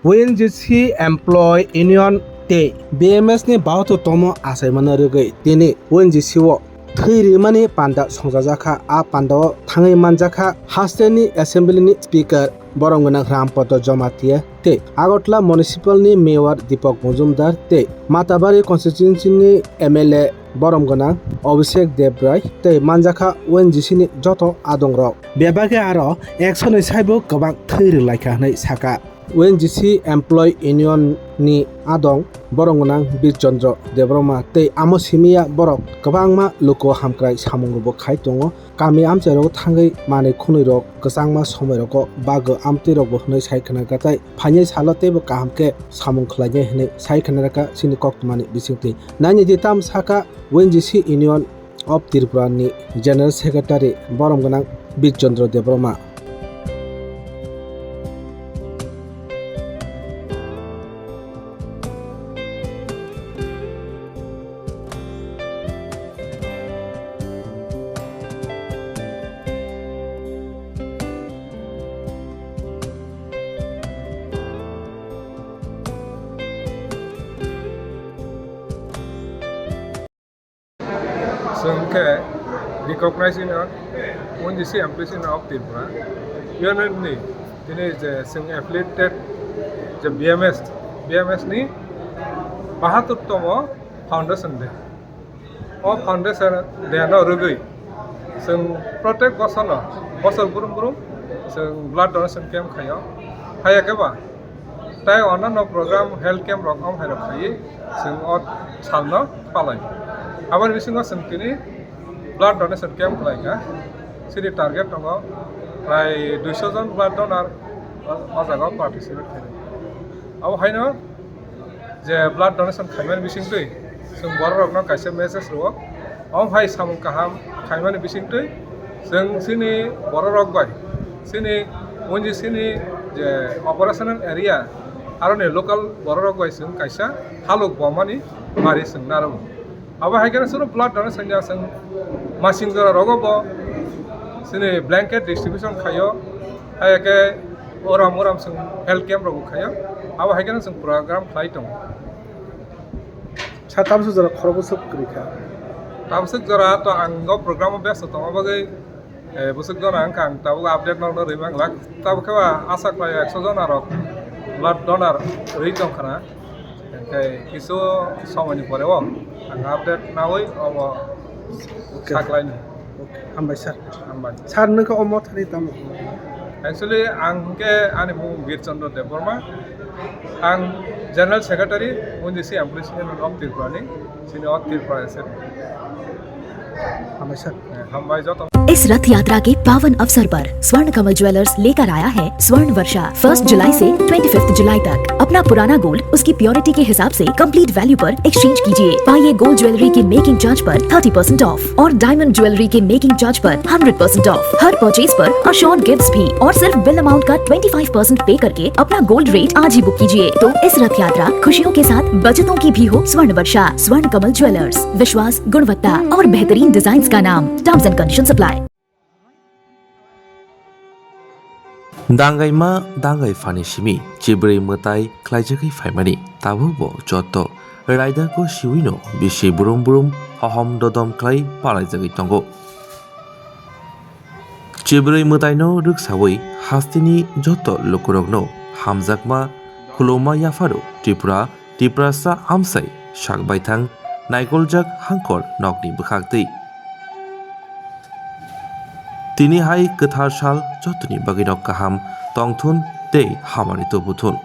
ONGC employee union te BMS ni bahato tomo asaimana rwgui tini ONGC o theirimani panda songjajaka a panda o thangai manjaka hasteni assembly ni speaker borongona Rampado Jomatia te Agotla municipal ni mayor Deepak Mujumdar te Matabari constituency ni MLA borongona Abhishek Debray te manjaka ONGC ni joto adongrok bebage aro 107 gobang theirilaikhha hnai saka ONGC Employee Union ni adong borongona Birchandra Debroma te amo simia borok kabangma loko hamkrai samungrobo khai tongo kami amcherok thangai manai khunirok kusangma somairoko bago amtirokbo hnai saikhana gatai phainai salotebo kahamke samung khlainai hnai saikhana sini koktmani bisingti nani ditam saka ONGC Union of Tripura ni General Secretary borongona Birchandra Debroma Sengke recognizing ONGC employees of Tripura. Union ni ini je seng affiliated je BMS ni 72 tomo foundation de. O foundation de no rugui. Seng protect bosor burum seng blood donation camp khayo. Khaya ke ba. Tai onano program health camp rok am hairo khayi seng o salno palai. Abar bisingo sengkini blood donation camp lainga sini target tongo prai 200 jon blood donor ojago participate khaido abo haino je blood donation khaimani bisingtui sung borok no kaisa message ro om hai samung kaham khaimani bisingtui sung sini borok bai sini onji sini je operational area arone local borok bai sung kaisa haluk bomani mari sung naro abo haikena suru blood donation ja sung masing jora rogobo sini blanket distribution khayo haike oram sung health camp rogo khayo abo haikena sung program khlai tong satamsu jora khorobusuk krikha tamsuk jora to ango program besto tong abagai busuk jona angkang tabu update no rimang lak tabu khawa asa khlai 100 jon arok blood donor reitong khana kai kisu samani pore o ang update nawai obo saklaini hambai sir hambai sar noko omo thari tam actually angke ani mung Birchandra Debroma ang General Secretary ONGC Employees Union of Tripura ni sini of Tripura se hambai sir hambai joto इस रथ यात्रा के पावन अवसर पर स्वर्ण कमल jewellers लेकर आया है स्वर्ण वर्षा 1 जुलाई से 25 जुलाई तक। अपना पुराना गोल्ड उसकी प्योरिटी के हिसाब से कंप्लीट वैल्यू पर एक्सचेंज कीजिए। पाइए गोल्ड ज्वेलरी के मेकिंग चार्ज पर 30% ऑफ और डायमंड ज्वेलरी के मेकिंग चार्ज पर 100% ऑफ। हर परचेज पर अशोर्ड गिफ्ट्स भी और सिर्फ बिल अमाउंट का 25% पे करके अपना गोल्ड रेट आज ही बुक कीजिए। तो इस रथ यात्रा खुशियों के साथ बचतों की भी हो। स्वर्ण वर्षा स्वर्ण कमल ज्वेलर्स, विश्वास, गुणवत्ता और बेहतरीन डिजाइन का नाम। Terms and conditions apply. Dangai ma dangai fani simi chibrei mutai khlaijakai faimani tabu bo joto raida ko siwino bisi burum hahom dodom klai palaijagai tongo chibrei mutai no ruksawi hastini joto lokurogno hamjakma khuloma yafaro Tripura sa amsai sakbaithang naikoljak hangkor nokni bukhaktei Tini hai kethar sal jotoni bagino kaham tongthun tei hamani to buthun